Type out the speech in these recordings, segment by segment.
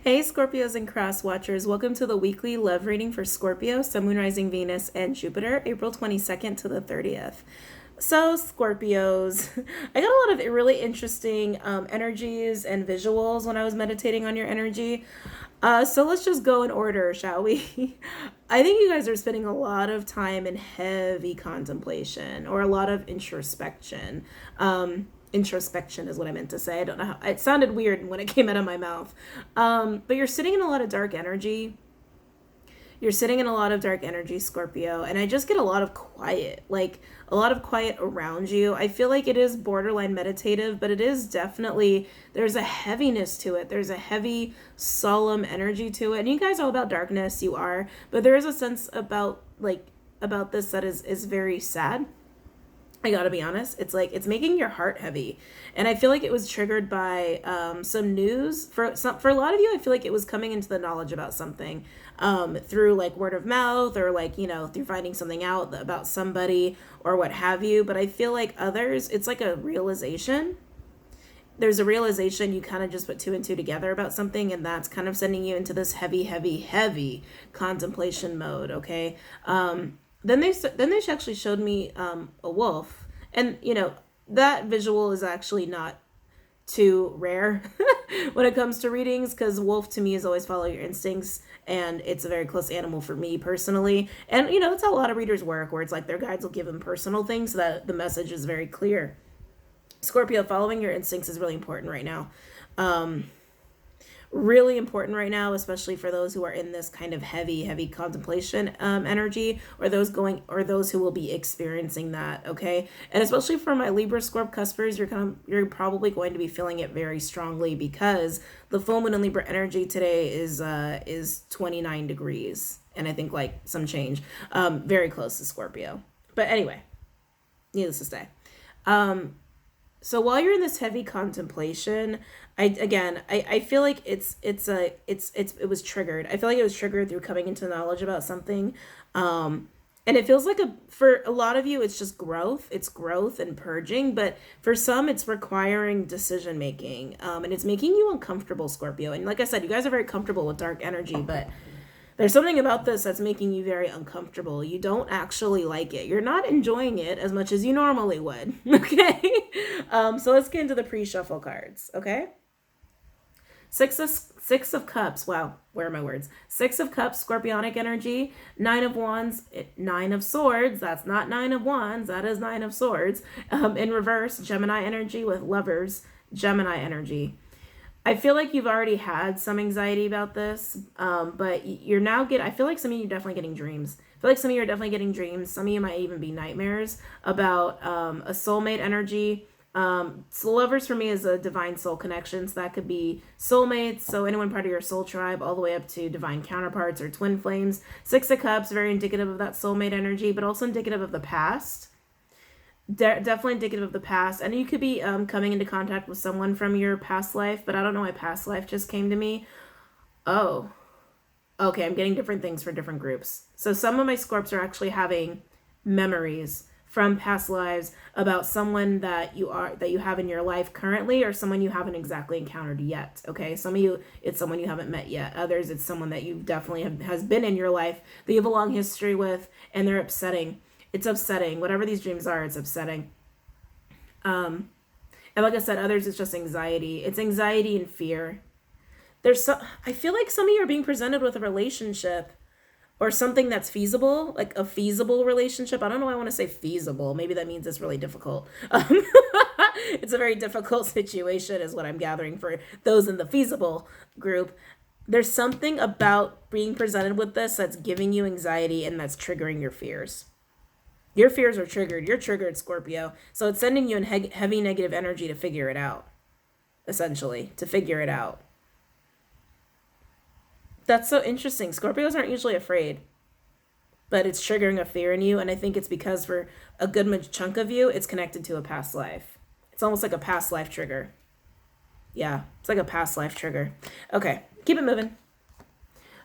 Hey, Scorpios and Cross Watchers. Welcome to the weekly love reading for Scorpio, Sun, Moon, Rising, Venus, and Jupiter, April 22nd to the 30th. So, Scorpios, I got a lot of really interesting energies and visuals when I was meditating on your energy. So let's just go in order, shall we? I think you guys are spending a lot of time in heavy contemplation or a lot of introspection. Introspection is what I meant to say. I don't know how it sounded weird when it came out of my mouth. But you're sitting in a lot of dark energy. You're sitting in a lot of dark energy, Scorpio, and I just get a lot of quiet, like a lot of quiet around you. I feel like it is borderline meditative, but it is definitely, there's a heaviness to it. There's a heavy, solemn energy to it. And you guys are all about darkness, you are, but there is a sense about this that is very sad. I gotta be honest, it's like it's making your heart heavy, and I feel like it was triggered by some news. For a lot of you, I feel like it was coming into the knowledge about something through like word of mouth, or like, you know, through finding something out about somebody or what have you. But I feel like others, it's like a realization. There's a realization, you kind of just put two and two together about something, and that's kind of sending you into this heavy contemplation mode. Okay. Then they actually showed me a wolf, and you know that visual is actually not too rare when it comes to readings, because wolf to me is always follow your instincts, and it's a very close animal for me personally. And you know, that's how a lot of readers work, where it's like their guides will give them personal things so that the message is very clear. Scorpio, following your instincts is really important right now. Really important right now, especially for those who are in this kind of heavy contemplation energy, or those who will be experiencing that. Okay. And especially for my Libra Scorp cuspers, you're probably going to be feeling it very strongly, because the full moon in Libra energy today is 29 degrees, and I think like some change, very close to Scorpio. But anyway, needless to say, so while you're in this heavy contemplation, I feel like it was triggered. I feel like it was triggered through coming into knowledge about something. And it feels like for a lot of you, it's just growth. It's growth and purging, but for some, it's requiring decision making. And it's making you uncomfortable, Scorpio. And like I said, you guys are very comfortable with dark energy, but there's something about this that's making you very uncomfortable. You don't actually like it. You're not enjoying it as much as you normally would. Okay. So let's get into the pre-shuffle cards. Okay. Six of Cups. Wow, where are my words? 6 of Cups, Scorpionic energy. 9 of Wands, 9 of Swords. That's not 9 of Wands. That is 9 of Swords. In reverse, Gemini energy with Lovers, Gemini energy. I feel like you've already had some anxiety about this, but you're now I feel like some of you are definitely getting dreams. I feel like some of you are definitely getting dreams. Some of you might even be nightmares about a soulmate energy. So lovers for me is a divine soul connection. So that could be soulmates, so anyone part of your soul tribe, all the way up to divine counterparts or twin flames. 6 of Cups, very indicative of that soulmate energy, but also indicative of the past. Definitely indicative of the past. And you could be coming into contact with someone from your past life, but I don't know why past life just came to me. Oh, okay, I'm getting different things for different groups. So some of my Scorps are actually having memories from past lives about someone that you have in your life currently, or someone you haven't exactly encountered yet. Okay, some of you, it's someone you haven't met yet. Others, it's someone that you definitely has been in your life that you have a long history with, and they're upsetting. It's upsetting. Whatever these dreams are, it's upsetting. And like I said, others, it's just anxiety. It's anxiety and fear. I feel like some of you are being presented with a relationship or something that's feasible, like a feasible relationship. I don't know why I want to say feasible. Maybe that means it's really difficult. It's a very difficult situation is what I'm gathering for those in the feasible group. There's something about being presented with this that's giving you anxiety and that's triggering your fears. Your fears are triggered. You're triggered, Scorpio. So it's sending you in heavy negative energy to figure it out, essentially, to figure it out. That's so interesting. Scorpios aren't usually afraid, but it's triggering a fear in you. And I think it's because for a good chunk of you, it's connected to a past life. It's almost like a past life trigger. Yeah, it's like a past life trigger. Okay, keep it moving.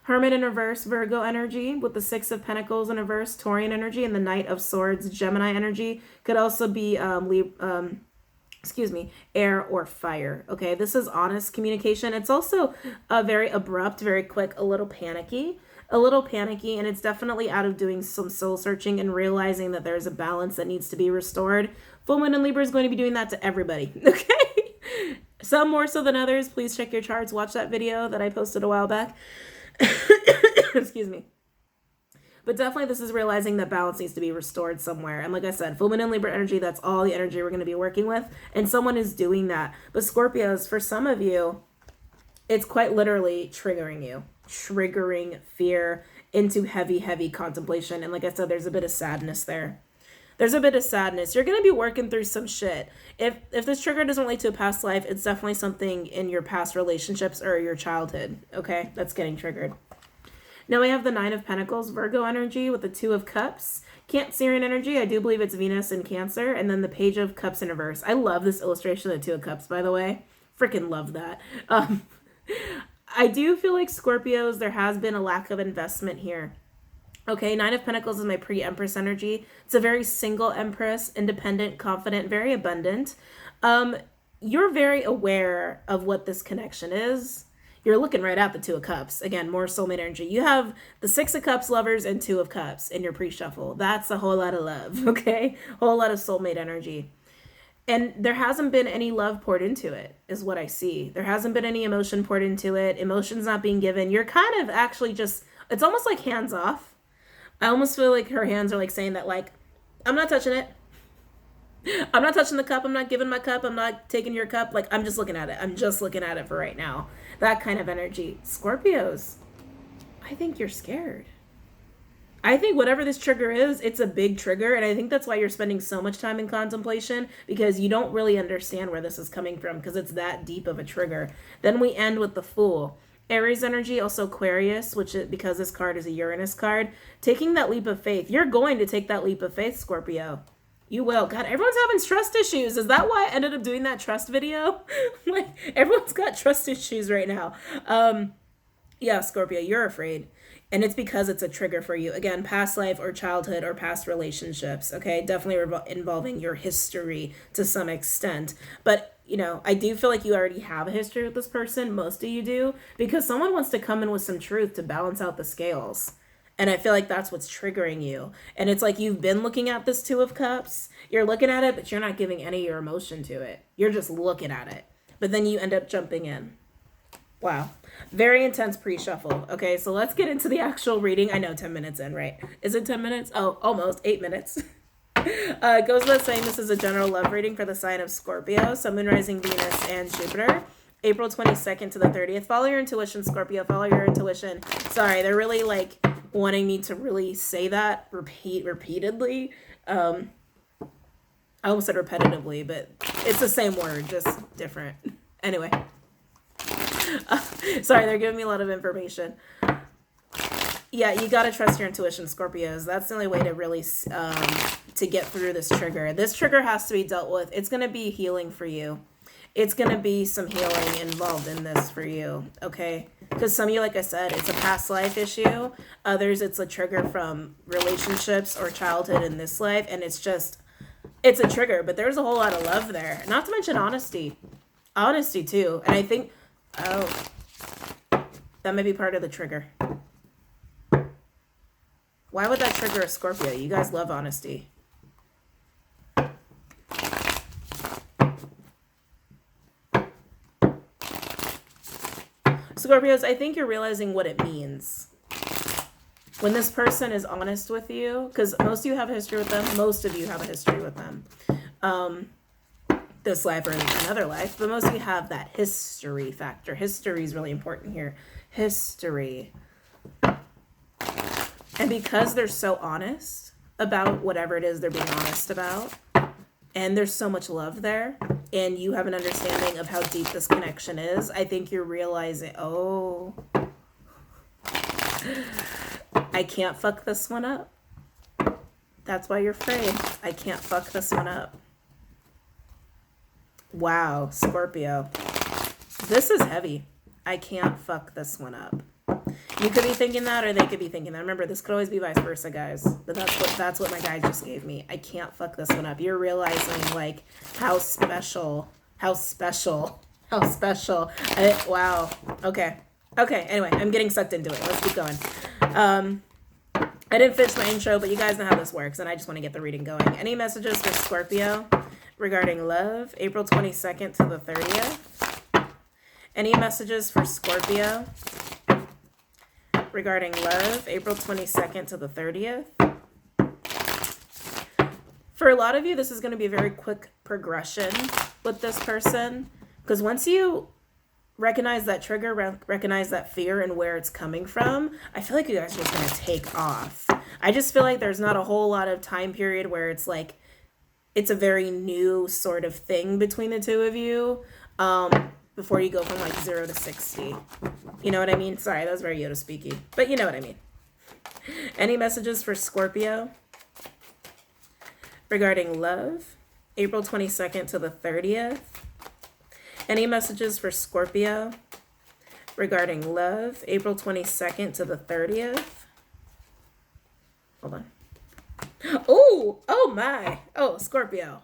Hermit in reverse, Virgo energy with the 6 of Pentacles in reverse, Taurian energy, and the Knight of Swords, Gemini energy. Could also be excuse me, air or fire. Okay, this is honest communication. It's also very abrupt, very quick, a little panicky. A little panicky, and it's definitely out of doing some soul searching and realizing that there's a balance that needs to be restored. Full Moon in Libra is going to be doing that to everybody. Okay, some more so than others. Please check your charts. Watch that video that I posted a while back. Excuse me. But definitely this is realizing that balance needs to be restored somewhere. And like I said, Full Moon in Libra energy, that's all the energy we're going to be working with. And someone is doing that. But Scorpios, for some of you, it's quite literally triggering you. Triggering fear into heavy, heavy contemplation. And like I said, there's a bit of sadness there. There's a bit of sadness. You're going to be working through some shit. If this trigger doesn't relate to a past life, it's definitely something in your past relationships or your childhood. Okay, that's getting triggered. Now we have the Nine of Pentacles, Virgo energy with the Two of Cups. Cancerian energy, I do believe it's Venus in Cancer. And then the Page of Cups in reverse. I love this illustration of the Two of Cups, by the way. Freaking love that. I do feel like Scorpios, there has been a lack of investment here. Okay, Nine of Pentacles is my pre-Empress energy. It's a very single Empress, independent, confident, very abundant. You're very aware of what this connection is. You're looking right at the Two of Cups. Again, more soulmate energy. You have the Six of Cups lovers and Two of Cups in your pre-shuffle. That's a whole lot of love, okay? A whole lot of soulmate energy. And there hasn't been any love poured into it, is what I see. There hasn't been any emotion poured into it. Emotion's not being given. You're kind of actually just, it's almost like hands off. I almost feel like her hands are like saying that, like, I'm not touching it. I'm not touching the cup. I'm not giving my cup. I'm not taking your cup. Like, I'm just looking at it. I'm just looking at it for right now. That kind of energy. Scorpios, I think you're scared. I think whatever this trigger is, it's a big trigger. And I think that's why you're spending so much time in contemplation, because you don't really understand where this is coming from, because it's that deep of a trigger. Then we end with the Fool. Aries energy, also Aquarius, which is, because this card is a Uranus card, taking that leap of faith. You're going to take that leap of faith, Scorpio. You will. God, everyone's having trust issues. Is that why I ended up doing that trust video? Like, everyone's got trust issues right now. Yeah, Scorpio, you're afraid. And it's because it's a trigger for you. Again, past life or childhood or past relationships, okay? Definitely involving your history to some extent. But, you know, I do feel like you already have a history with this person. Most of you do. Because someone wants to come in with some truth to balance out the scales. And I feel like that's what's triggering you. And it's like you've been looking at this Two of Cups. You're looking at it, but you're not giving any of your emotion to it. You're just looking at it. But then you end up jumping in. Wow. Very intense pre-shuffle. Okay, so let's get into the actual reading. I know 10 minutes in, right? Is it 10 minutes? Oh, almost 8 minutes. It goes without saying this is a general love reading for the sign of Scorpio, Sun, Moon, Rising, Venus, and Jupiter. April 22nd to the 30th. Follow your intuition, Scorpio. Follow your intuition. Sorry, they're really like wanting me to really say that repeatedly. I almost said repetitively, but it's the same word, just different. Anyway. Sorry, they're giving me a lot of information. Yeah, you gotta trust your intuition, Scorpios. That's the only way to really to get through this trigger. This trigger has to be dealt with. It's gonna be healing for you. It's gonna be some healing involved in this for you, okay? Because some of you, like I said, it's a past life issue. Others, it's a trigger from relationships or childhood in this life, and it's a trigger. But there's a whole lot of love there. Not to mention honesty too. And I think. Oh, that may be part of the trigger. Why would that trigger a Scorpio? You guys love honesty. Scorpios, I think you're realizing what it means. When this person is honest with you, because most of you have a history with them. Most of you have a history with them. This life or another life, but most of you have that history factor. History is really important here. History. And because they're so honest about whatever it is they're being honest about, and there's so much love there, and you have an understanding of how deep this connection is, I think you're realizing, oh, I can't fuck this one up. That's why you're afraid. I can't fuck this one up. Wow, Scorpio. This is heavy. I can't fuck this one up. You could be thinking that, or they could be thinking that. Remember, this could always be vice versa, guys. But that's what my guide just gave me. I can't fuck this one up. You're realizing like how special. Wow. Okay. Anyway, I'm getting sucked into it. Let's keep going. I didn't finish my intro, but you guys know how this works, and I just want to get the reading going. Any messages for Scorpio regarding love, April 22nd to the 30th? Any messages for Scorpio regarding love, April 22nd to the 30th? For a lot of you, this is going to be a very quick progression with this person, because once you recognize that trigger, recognize that fear and where it's coming from, I feel like you guys are just going to take off. I just feel like there's not a whole lot of time period where it's like, it's a very new sort of thing between the two of you, before you go from like 0 to 60. You know what I mean? Sorry, that was very Yoda speaky, but you know what I mean. Any messages for Scorpio regarding love, April 22nd to the 30th? Any messages for Scorpio regarding love, April 22nd to the 30th? Hold on. Oh my. Oh, Scorpio.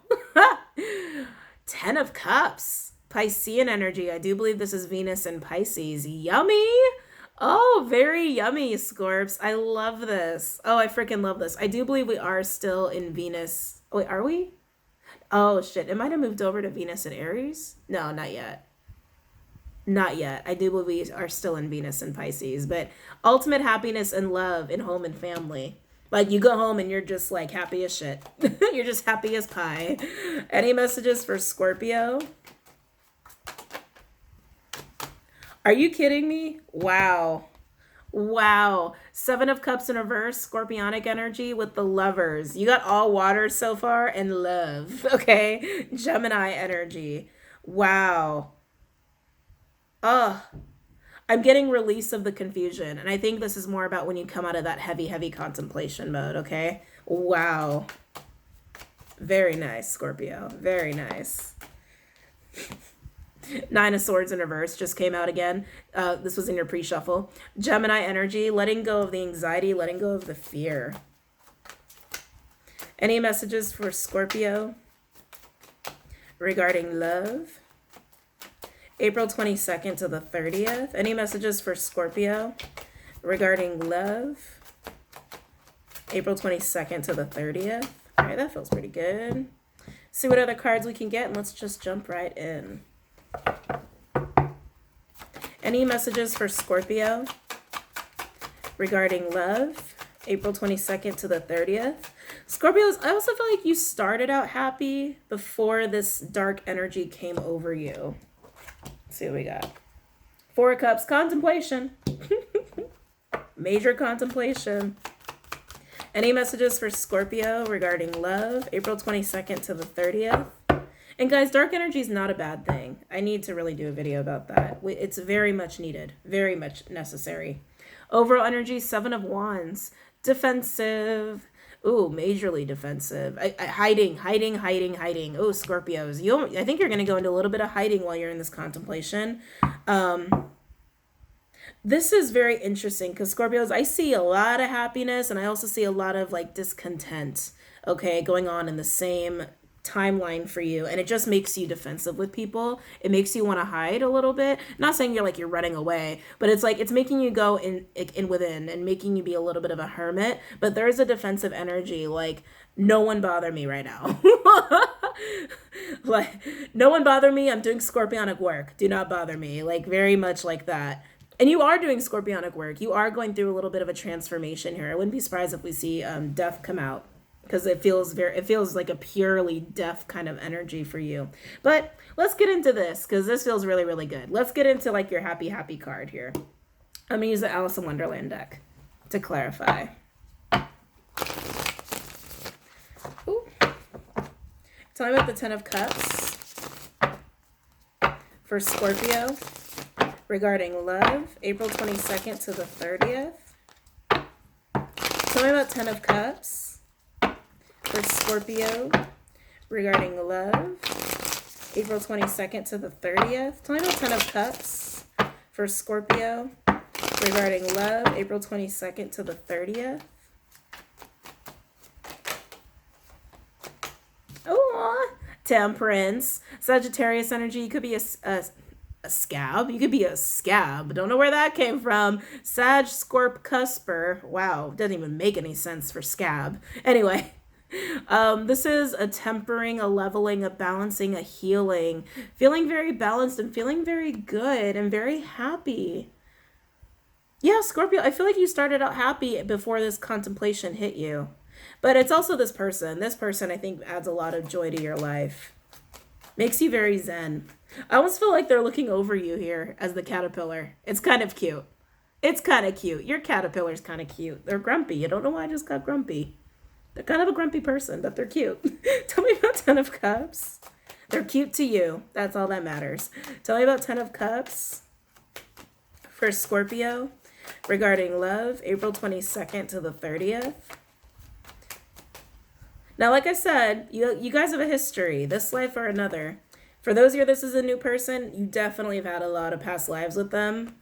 10 of Cups. Piscean energy. I do believe this is Venus and Pisces. Yummy. Oh, very yummy, Scorps. I love this. Oh, I freaking love this. I do believe we are still in Venus. Wait, are we? Oh, shit. It might have moved over to Venus and Aries. No, not yet. Not yet. I do believe we are still in Venus and Pisces. But ultimate happiness and love in home and family. Like, you go home and you're just, like, happy as shit. You're just happy as pie. Any messages for Scorpio? Are you kidding me? Wow. 7 of Cups in reverse, Scorpionic energy with the Lovers. You got all water so far and love. Okay. Gemini energy. Wow. I'm getting release of the confusion. And I think this is more about when you come out of that heavy contemplation mode. Okay. Wow. Very nice, Scorpio. Very nice. 9 of Swords in reverse just came out again. This was in your pre-shuffle. Gemini energy, letting go of the anxiety, letting go of the fear. Any messages for Scorpio regarding love? April 22nd to the 30th. Any messages for Scorpio regarding love? April 22nd to the 30th. All right, that feels pretty good. See what other cards we can get, and let's just jump right in. Any messages for Scorpio regarding love, April 22nd to the 30th? Scorpios, I also feel like you started out happy before this dark energy came over you. Let's see what we got. 4 of Cups, contemplation. Major contemplation. Any messages for Scorpio regarding love, April 22nd to the 30th? And guys, dark energy is not a bad thing. I need to really do a video about that. It's very much needed, very much necessary. Overall energy, 7 of Wands. Defensive. Ooh, majorly defensive. Hiding. Oh, Scorpios. I think you're going to go into a little bit of hiding while you're in this contemplation. This is very interesting because Scorpios, I see a lot of happiness and I also see a lot of like discontent, okay, going on in the same timeline for you, and it just makes you defensive with people. It makes you want to hide a little bit. Not saying you're running away, but it's like it's making you go in within and making you be a little bit of a hermit. But there is a defensive energy, like no one bother me right now. Like no one bother me. I'm doing scorpionic work. Do not bother me. Like very much like that. And you are doing scorpionic work. You are going through a little bit of a transformation here. I wouldn't be surprised if we see death come out, because it feels like a purely deaf kind of energy for you. But let's get into this, because this feels really, really good. Let's get into like your happy card here. I'm gonna use the Alice in Wonderland deck to clarify. Ooh. Tell me about the 10 of Cups for Scorpio regarding love, April 22nd to the 30th. Tell me about 10 of Cups for Scorpio regarding love, April 22nd to the 30th. Tell me about 10 of Cups for Scorpio regarding love, April 22nd to the 30th. Oh, Temperance, Sagittarius energy. You could be a scab. You could be a scab. Don't know where that came from. Sag, Scorp, Cusper. Wow, doesn't even make any sense for scab. Anyway, this is a tempering, a leveling, a balancing, a healing. Feeling very balanced and feeling very good and very happy. Yeah, Scorpio, I feel like you started out happy before this contemplation hit you. But it's also this person. This person, I think, adds a lot of joy to your life. Makes you very zen. I almost feel like they're looking over you here as the caterpillar. It's kind of cute. It's kind of cute. Your caterpillar's kind of cute. They're grumpy. You don't know why I just got grumpy. They're kind of a grumpy person, but they're cute. Tell me about Ten of Cups. They're cute to you. That's all that matters. Tell me about Ten of Cups for Scorpio regarding love, April 22nd to the 30th. Now, like I said, you guys have a history, this life or another. For those of you, this is a new person, you definitely have had a lot of past lives with them,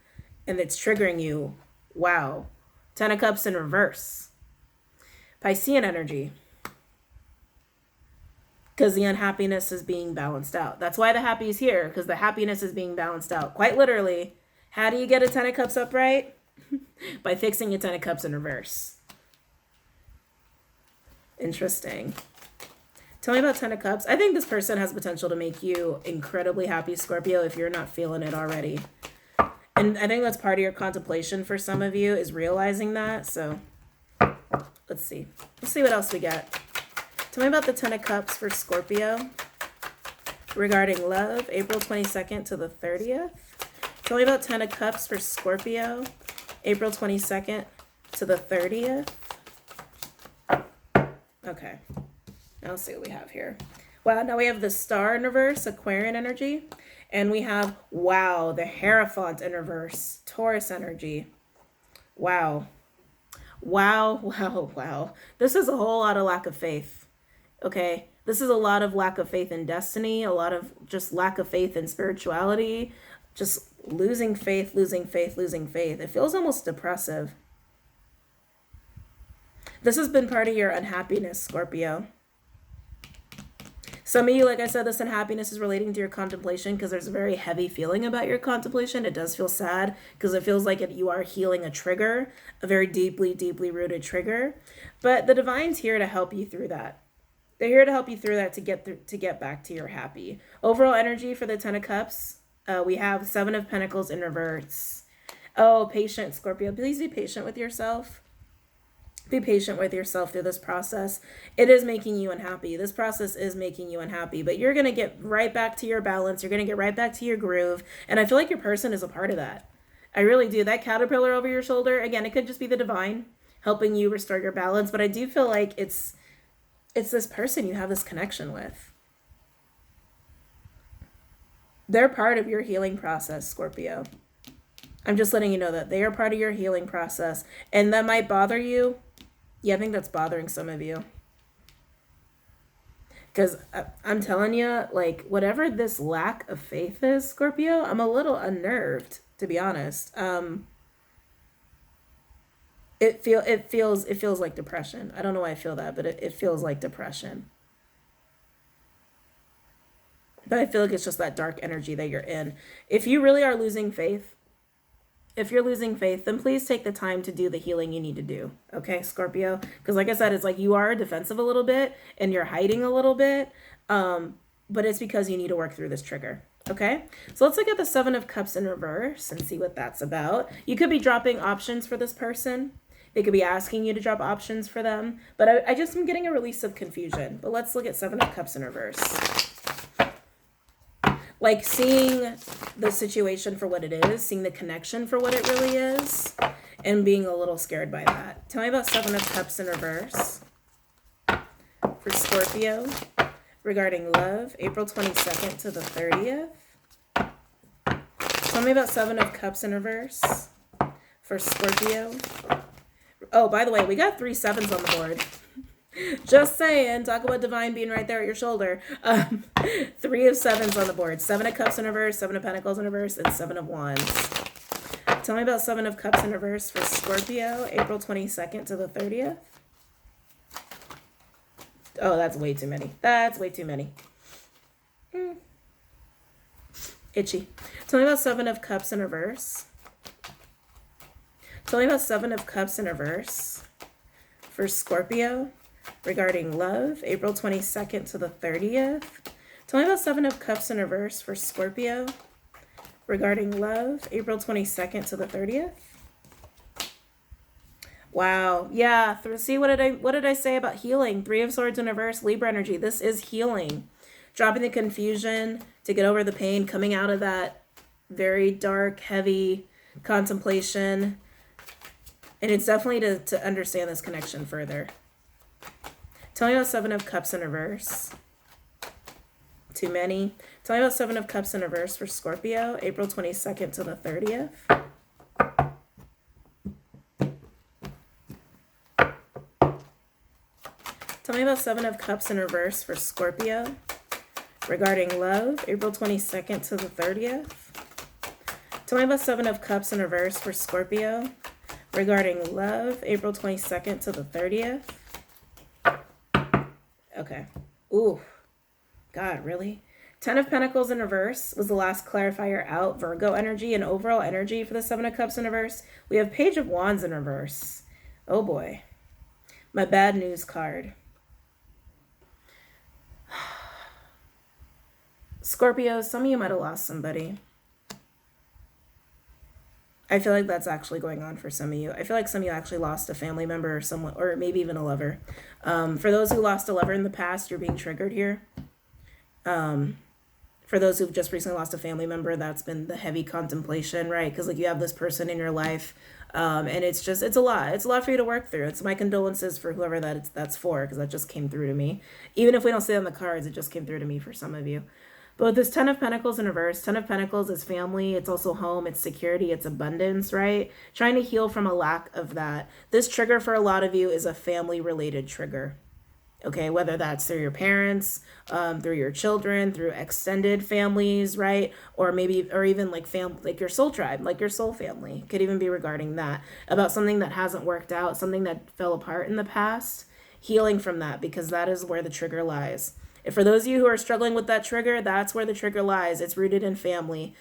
and it's triggering you. Wow. Ten of Cups in reverse. Piscean energy. Because the unhappiness is being balanced out. That's why the happy is here, because the happiness is being balanced out. Quite literally, how do you get a Ten of Cups upright? By fixing a Ten of Cups in reverse. Interesting. Tell me about Ten of Cups. I think this person has potential to make you incredibly happy, Scorpio, if you're not feeling it already. And I think that's part of your contemplation for some of you, is realizing that. So let's see. Let's see what else we got. Tell me about the Ten of Cups for Scorpio regarding love, April 22nd to the 30th. Tell me about Ten of Cups for Scorpio, April 22nd to the 30th. Okay, now let's see what we have here. Wow, now we have the Star in reverse, Aquarian energy. And we have, wow, the Hierophant in reverse, Taurus energy. Wow. Wow, wow, wow. This is a whole lot of lack of faith, okay? This is a lot of lack of faith in destiny, a lot of just lack of faith in spirituality, just losing faith, losing faith, losing faith. It feels almost depressive. This has been part of your unhappiness, Scorpio. Some of you, like I said, this unhappiness is relating to your contemplation because there's a very heavy feeling about your contemplation. It does feel sad because it feels like you are healing a trigger, a very deeply, deeply rooted trigger. But the Divine's here to help you through that. They're here to help you through that to get back to your happy. Overall energy for the Ten of Cups, we have Seven of Pentacles in reverse. Oh, patient, Scorpio. Please be patient with yourself. Be patient with yourself through this process. It is making you unhappy. This process is making you unhappy, but you're going to get right back to your balance. You're going to get right back to your groove. And I feel like your person is a part of that. I really do. That caterpillar over your shoulder, again, it could just be the Divine helping you restore your balance, but I do feel like it's this person you have this connection with. They're part of your healing process, Scorpio. I'm just letting you know that they are part of your healing process, and that might bother you. Yeah, I think that's bothering some of you. Because I'm telling you, like, whatever this lack of faith is, Scorpio, I'm a little unnerved, to be honest. It feels like depression. I don't know why I feel that, but it feels like depression. But I feel like it's just that dark energy that you're in. If you really are losing faith, if you're losing faith, then please take the time to do the healing you need to do. Okay, Scorpio? Because like I said, it's like you are defensive a little bit and you're hiding a little bit. But it's because you need to work through this trigger. Okay? So let's look at the Seven of Cups in reverse and see what that's about. You could be dropping options for this person. They could be asking you to drop options for them. But I just am getting a release of confusion. But let's look at Seven of Cups in reverse. Like seeing the situation for what it is, seeing the connection for what it really is, and being a little scared by that. Tell me about Seven of Cups in reverse for Scorpio regarding love, April 22nd to the 30th. Tell me about Seven of Cups in reverse for Scorpio. Oh, by the way, we got 3 sevens on the board. Just saying, talk about Divine being right there at your shoulder. 3 of sevens on the board. 7 of Cups in reverse, 7 of Pentacles in reverse, and 7 of Wands. Tell me about Seven of Cups in reverse for Scorpio, April 22nd to the 30th. Oh, that's way too many. That's way too many. Itchy. Tell me about Seven of Cups in reverse. Tell me about Seven of Cups in reverse for Scorpio regarding love, April 22nd to the 30th. Tell me about Seven of Cups in reverse for Scorpio regarding love, April 22nd to the 30th. Wow. Yeah. See, what did I say about healing? Three of Swords in reverse, Libra energy. This is healing. Dropping the confusion to get over the pain, coming out of that very dark, heavy contemplation. And it's definitely to understand this connection further. Tell me about Seven of Cups in reverse. Too many. Tell me about Seven of Cups in reverse for Scorpio, April 22nd to the 30th. Tell me about Seven of Cups in reverse for Scorpio regarding love, April 22nd to the 30th. Tell me about Seven of Cups in reverse for Scorpio regarding love, April 22nd to the 30th. Okay. Ooh. God, really? Ten of Pentacles in reverse was the last clarifier out. Virgo energy and overall energy for the Seven of Cups in reverse. We have Page of Wands in reverse. Oh boy. My bad news card. Scorpio, some of you might have lost somebody. I feel like that's actually going on for some of you. I feel like some of you actually lost a family member or someone, or maybe even a lover. For those who lost a lover in the past, you're being triggered here. For those who've just recently lost a family member, that's been the heavy contemplation, right? Because like you have this person in your life, and it's a lot. It's a lot for you to work through. It's my condolences for whoever that's for, because that just came through to me. Even if we don't see it on the cards, it just came through to me for some of you. But with this Ten of Pentacles in reverse, Ten of Pentacles is family. It's also home. It's security. It's abundance, right? Trying to heal from a lack of that. This trigger for a lot of you is a family-related trigger. Okay, whether that's through your parents, through your children, through extended families, right? Or maybe, or even like like your soul tribe, like your soul family. Could even be regarding that, about something that hasn't worked out, something that fell apart in the past. Healing from that, because that is where the trigger lies. And for those of you who are struggling with that trigger, that's where the trigger lies. It's rooted in family,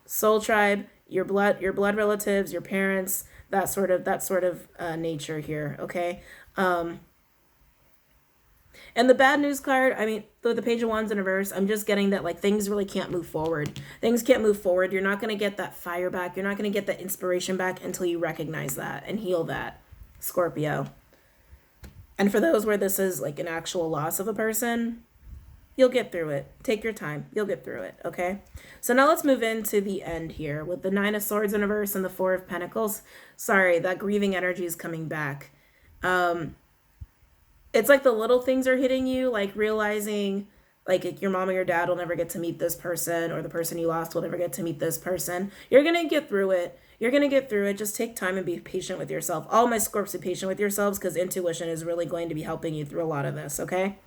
soul tribe, your blood relatives, your parents, that sort of nature here. Okay. And the bad news card, I mean, the Page of Wands in reverse, I'm just getting that like things really can't move forward. Things can't move forward. You're not going to get that fire back. You're not going to get that inspiration back until you recognize that and heal that, Scorpio. And for those where this is like an actual loss of a person, you'll get through it. Take your time. You'll get through it, okay? So now let's move into the end here with the Nine of Swords in reverse and the Four of Pentacles. Sorry, that grieving energy is coming back. It's like the little things are hitting you, like realizing like your mom or your dad will never get to meet this person, or the person you lost will never get to meet this person. You're going to get through it. You're going to get through it. Just take time and be patient with yourself. All my Scorps, be patient with yourselves, because intuition is really going to be helping you through a lot of this, okay?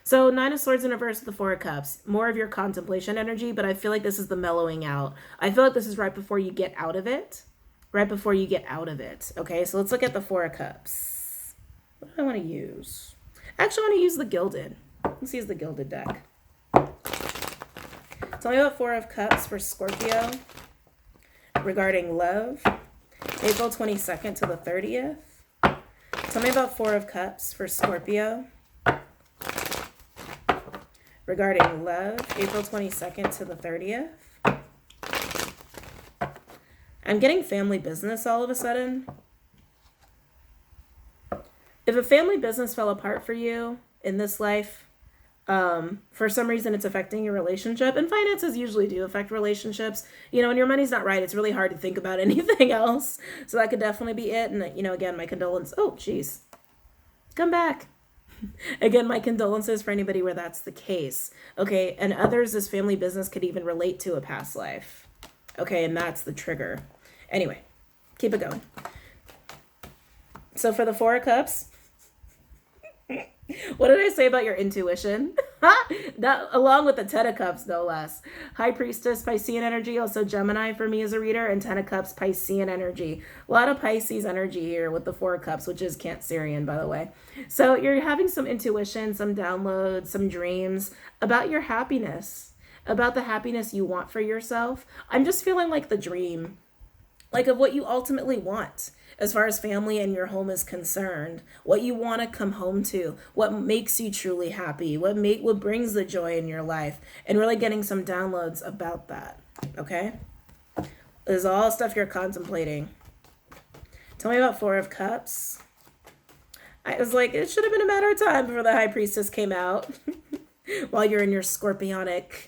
So Nine of Swords in reverse with the Four of Cups. More of your contemplation energy, but I feel like this is the mellowing out. I feel like this is right before you get out of it. Right before you get out of it, okay? So let's look at the Four of Cups. What do I want to use? Actually, I want to use the Gilded. Let's use the Gilded deck. Tell me about Four of Cups for Scorpio regarding love, April 22nd to the 30th. Tell me about Four of Cups for Scorpio regarding love, April 22nd to the 30th. I'm getting family business all of a sudden. If a family business fell apart for you in this life, for some reason it's affecting your relationship, and finances usually do affect relationships, you know, when your money's not right, it's really hard to think about anything else. So that could definitely be it. And, you know, again, my condolences. Oh, geez. Come back. Again, my condolences for anybody where that's the case. Okay. And others, this family business could even relate to a past life. Okay. And that's the trigger. Anyway, keep it going. So for the Four of Cups, What did I say about your intuition? That, along with the Ten of Cups, no less. High Priestess, Piscean energy, also Gemini for me as a reader, and Ten of Cups, Piscean energy. A lot of Pisces energy here with the Four of Cups, which is Cancerian, by the way. So you're having some intuition, some downloads, some dreams about your happiness, about the happiness you want for yourself. I'm just feeling like the dream, like of what you ultimately want as far as family and your home is concerned, what you want to come home to, what makes you truly happy, what brings the joy in your life, and really getting some downloads about that. Okay, this is all stuff you're contemplating. Tell me about Four of Cups. I was like, it should have been a matter of time before the High Priestess came out. While you're in your scorpionic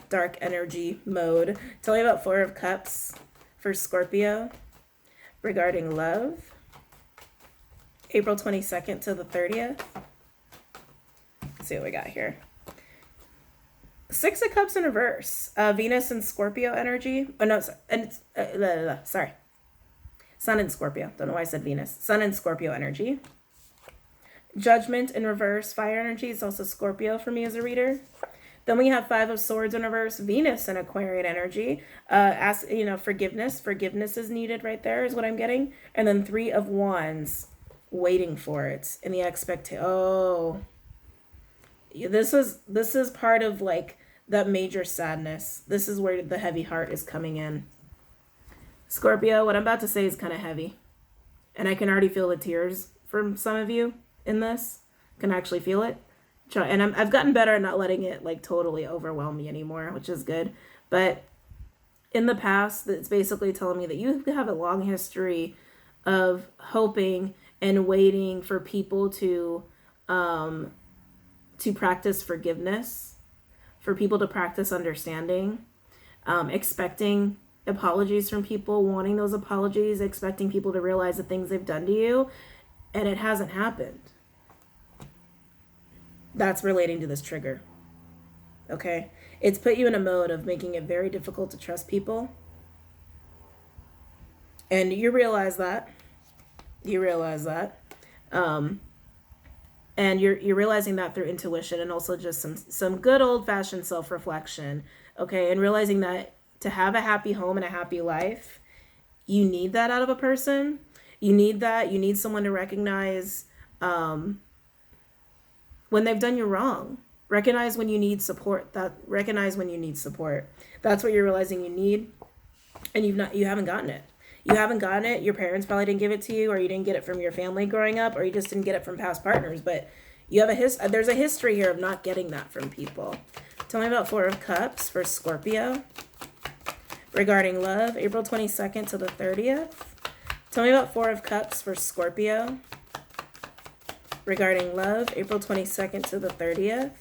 dark energy mode. Tell me about Four of Cups for Scorpio regarding love. April 22nd to the 30th. Let's see what we got here. Six of Cups in reverse. Venus and Scorpio energy. Oh, no, sorry. Sun and Scorpio. Don't know why I said Venus. Sun and Scorpio energy. Judgment in reverse. Fire energy is also Scorpio for me as a reader. Then we have Five of Swords in reverse, Venus and Aquarian energy. Forgiveness. Forgiveness is needed right there is what I'm getting. And then Three of Wands, waiting for it in the expectation. Oh, this is part of like that major sadness. This is where the heavy heart is coming in. Scorpio, what I'm about to say is kind of heavy. And I can already feel the tears from some of you in this. Can actually feel it. And I've gotten better at not letting it like totally overwhelm me anymore, which is good. But in the past, it's basically telling me that you have a long history of hoping and waiting for people to practice forgiveness, for people to practice understanding, expecting apologies from people, wanting those apologies, expecting people to realize the things they've done to you, and it hasn't happened. That's relating to this trigger. Okay? It's put you in a mode of making it very difficult to trust people. And you realize that. And you're realizing that through intuition and also just some good old-fashioned self-reflection. Okay? And realizing that to have a happy home and a happy life, you need that out of a person. You need that. You need someone to recognize when they've done you wrong. Recognize when you need support. Recognize when you need support. That's what you're realizing you need, and you haven't gotten it. You haven't gotten it. Your parents probably didn't give it to you, or you didn't get it from your family growing up, or you just didn't get it from past partners. But you have there's a history here of not getting that from people. Tell me about Four of Cups for Scorpio regarding love, April 22nd to the 30th. Tell me about Four of Cups for Scorpio regarding love, April 22nd to the 30th.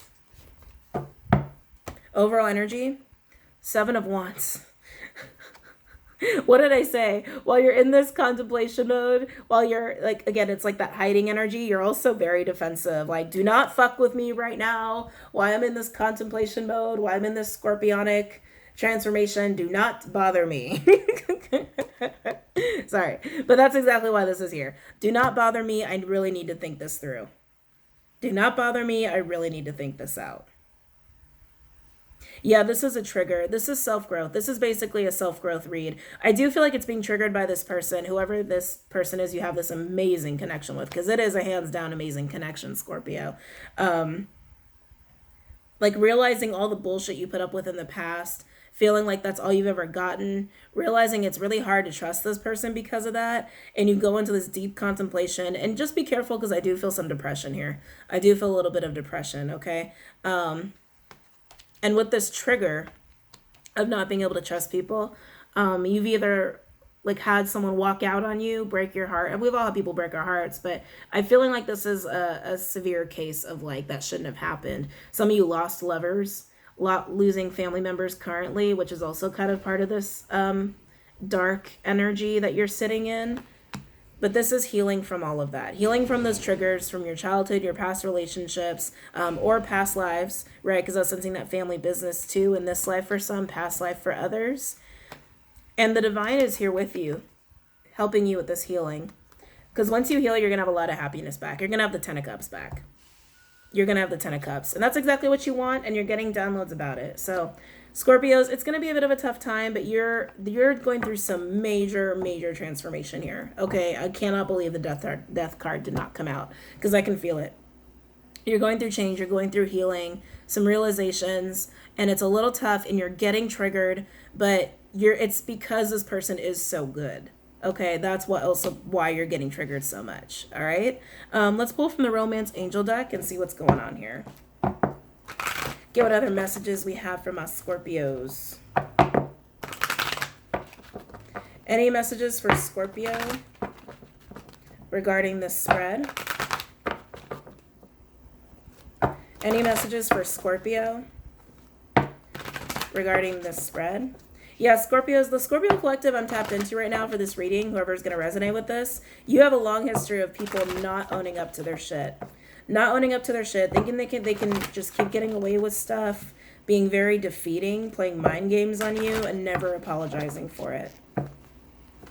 Overall energy, Seven of Wands. What did I say? While you're in this contemplation mode, while you're like, again, it's like that hiding energy, you're also very defensive. Like, do not fuck with me right now. While I'm in this contemplation mode, while I'm in this scorpionic transformation, do not bother me. Sorry, but that's exactly why this is here. Do not bother me. I really need to think this through. Do not bother me. I really need to think this out. Yeah, this is a trigger. This is self-growth. This is basically a self-growth read. I do feel like it's being triggered by this person. Whoever this person is, you have this amazing connection with, because it is a hands-down amazing connection, Scorpio. Like realizing all the bullshit you put up with in the past, feeling like that's all you've ever gotten, realizing it's really hard to trust this person because of that, and you go into this deep contemplation. And just be careful, because I do feel some depression here. I do feel a little bit of depression, okay? And with this trigger of not being able to trust people, you've either like had someone walk out on you, break your heart. And we've all had people break our hearts, but I'm feeling like this is a severe case of like that shouldn't have happened. Some of you lost lovers, losing family members currently, which is also kind of part of this dark energy that you're sitting in. But this is healing from all of that. Healing from those triggers from your childhood, your past relationships, or past lives, right? Because I was sensing that family business too in this life for some, past life for others. And the divine is here with you, helping you with this healing. Because once you heal, you're going to have a lot of happiness back. You're going to have the 10 of Cups back. You're going to have the 10 of Cups. And that's exactly what you want, and you're getting downloads about it. So, Scorpios, it's going to be a bit of a tough time, but you're going through some major, major transformation here. Okay, I cannot believe the death card did not come out, because I can feel it. You're going through change, you're going through healing, some realizations, and it's a little tough, and you're getting triggered, but it's because this person is so good. Okay, that's why you're getting triggered so much. All right, let's pull from the Romance Angel deck and see what's going on here. Get what other messages we have from us Scorpios. Any messages for Scorpio regarding this spread? Any messages for Scorpio regarding this spread? Yeah, Scorpios, the Scorpio collective I'm tapped into right now for this reading, whoever's going to resonate with this, you have a long history of people not owning up to their shit. Not owning up to their shit, thinking they can just keep getting away with stuff, being very defeating, playing mind games on you, and never apologizing for it.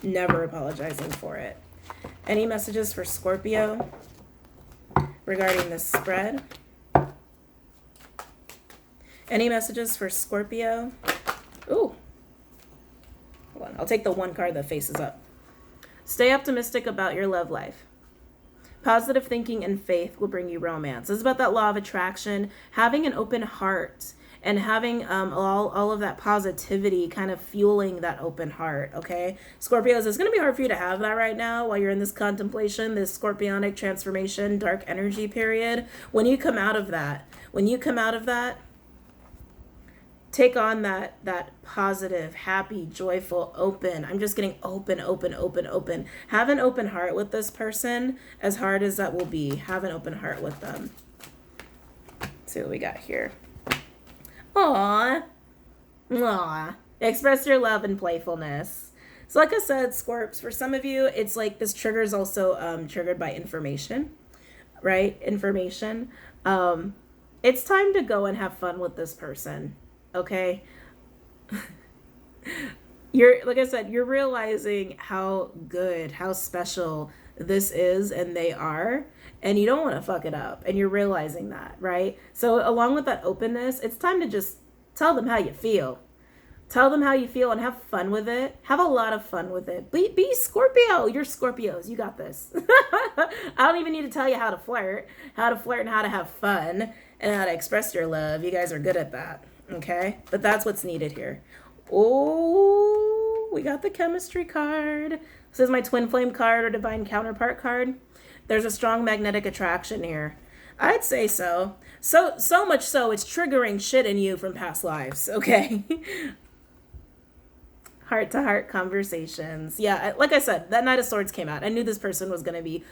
Never apologizing for it. Any messages for Scorpio regarding this spread? Any messages for Scorpio? Ooh. Hold on. I'll take the one card that faces up. Stay optimistic about your love life. Positive thinking and faith will bring you romance. This is about that law of attraction, having an open heart, and having all of that positivity kind of fueling that open heart, okay? Scorpios, it's going to be hard for you to have that right now while you're in this contemplation, this scorpionic transformation, dark energy period. When you come out of that, take on that positive, happy, joyful, open. I'm just getting open. Have an open heart with this person, as hard as that will be. Have an open heart with them. Let's see what we got here. Aww. Express your love and playfulness. So like I said, Scorps, for some of you, it's like this trigger is also triggered by information, right? Information. It's time to go and have fun with this person. Okay. Like I said, you're realizing how good, how special this is and they are, and you don't want to fuck it up, and you're realizing that, right? So along with that openness, it's time to just tell them how you feel. Tell them how you feel and have fun with it. Have a lot of fun with it. Be Scorpio. You're Scorpios. You got this. I don't even need to tell you how to flirt and how to have fun and how to express your love. You guys are good at that. Okay, but that's what's needed here. Oh, we got the chemistry card. This is my twin flame card or divine counterpart card. There's a strong magnetic attraction here. I'd say so. So much so it's triggering shit in you from past lives. Okay. Heart-to-heart conversations. Yeah, like I said, that Knight of Swords came out. I knew this person was going to be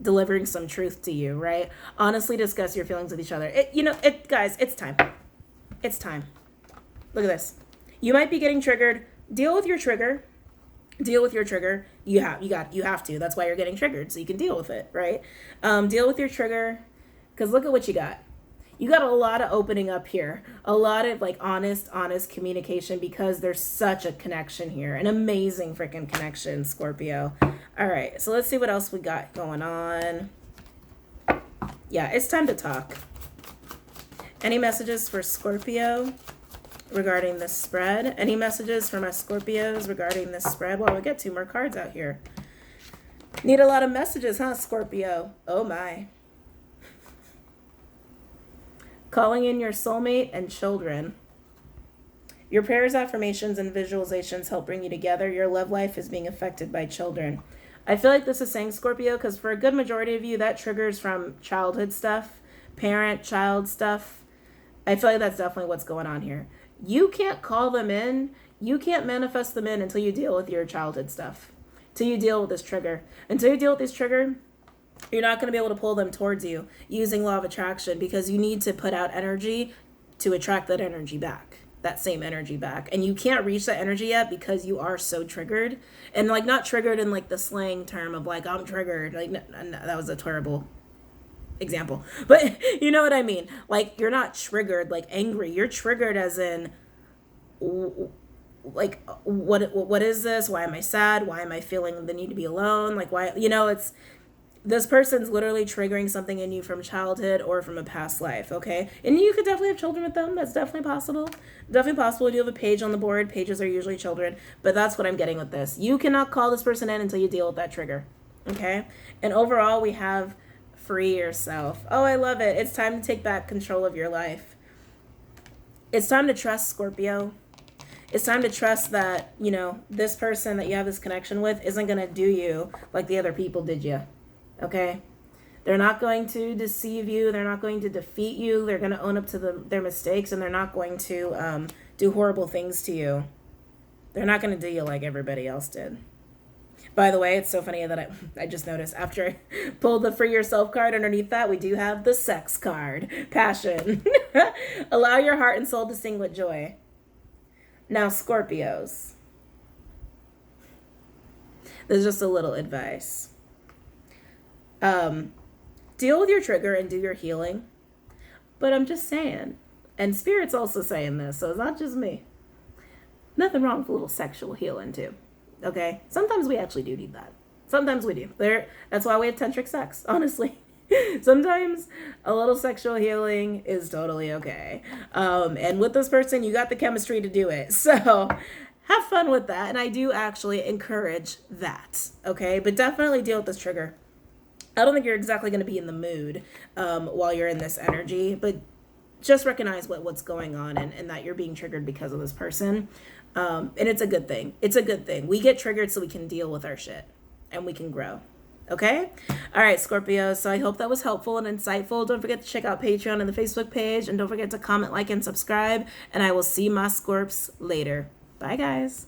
delivering some truth to you, right? Honestly discuss your feelings with each other. Guys, it's time. It's time. Look at this. You might be getting triggered. Deal with your trigger. You have to. That's why you're getting triggered, so you can deal with it, right? Deal with your trigger, because look at what you got. You got a lot of opening up here. A lot of like honest communication, because there's such a connection here. An amazing freaking connection, Scorpio. All right, so let's see what else we got going on. Yeah, it's time to talk. Any messages for Scorpio regarding this spread? Any messages for my Scorpios regarding this spread? Well, we get 2 more cards out here. Need a lot of messages, huh, Scorpio? Oh, my. Calling in your soulmate and children. Your prayers, affirmations, and visualizations help bring you together. Your love life is being affected by children. I feel like this is saying, Scorpio, because for a good majority of you, that triggers from childhood stuff, parent-child stuff. I feel like that's definitely what's going on here. You can't call them in. You can't manifest them in until you deal with your childhood stuff. Until you deal with this trigger. Until you deal with this trigger, you're not going to be able to pull them towards you using law of attraction, because you need to put out energy to attract that energy back. That same energy back. And you can't reach that energy yet because you are so triggered. And like not triggered in like the slang term of like, I'm triggered. Like, no, that was a terrible example, but you know what I mean? Like, you're not triggered like angry. You're triggered as in like, what is this? Why am I sad? Why am I feeling the need to be alone? Like, why, it's this person's literally triggering something in you from childhood or from a past life, okay? And you could definitely have children with them. That's definitely possible. Definitely possible. You have a page on the board. Pages are usually children. But that's what I'm getting with this. You cannot call this person in until you deal with that trigger, okay? And overall, we have free yourself. Oh, I love it. It's time to take back control of your life. It's time to trust, Scorpio. It's time to trust that, this person that you have this connection with isn't going to do you like the other people did you. Okay? They're not going to deceive you. They're not going to defeat you. They're going to own up to their mistakes, and they're not going to do horrible things to you. They're not going to do you like everybody else did. By the way, it's so funny that I just noticed after I pulled the Free Yourself card, underneath that, we do have the Sex card. Passion. Allow your heart and soul to sing with joy. Now, Scorpios. There's just a little advice. Deal with your trigger and do your healing. But I'm just saying, and Spirit's also saying this, so it's not just me. Nothing wrong with a little sexual healing too. Okay? Sometimes we actually do need that. Sometimes we do. That's why we have tantric sex, honestly. Sometimes a little sexual healing is totally okay. And with this person, you got the chemistry to do it. So have fun with that. And I do actually encourage that. Okay? But definitely deal with this trigger. I don't think you're exactly going to be in the mood while you're in this energy, but just recognize what's going on and that you're being triggered because of this person. And it's a good thing. It's a good thing. We get triggered so we can deal with our shit and we can grow. Okay? All right, Scorpio. So I hope that was helpful and insightful. Don't forget to check out Patreon and the Facebook page. And don't forget to comment, like, and subscribe. And I will see my Scorps later. Bye, guys.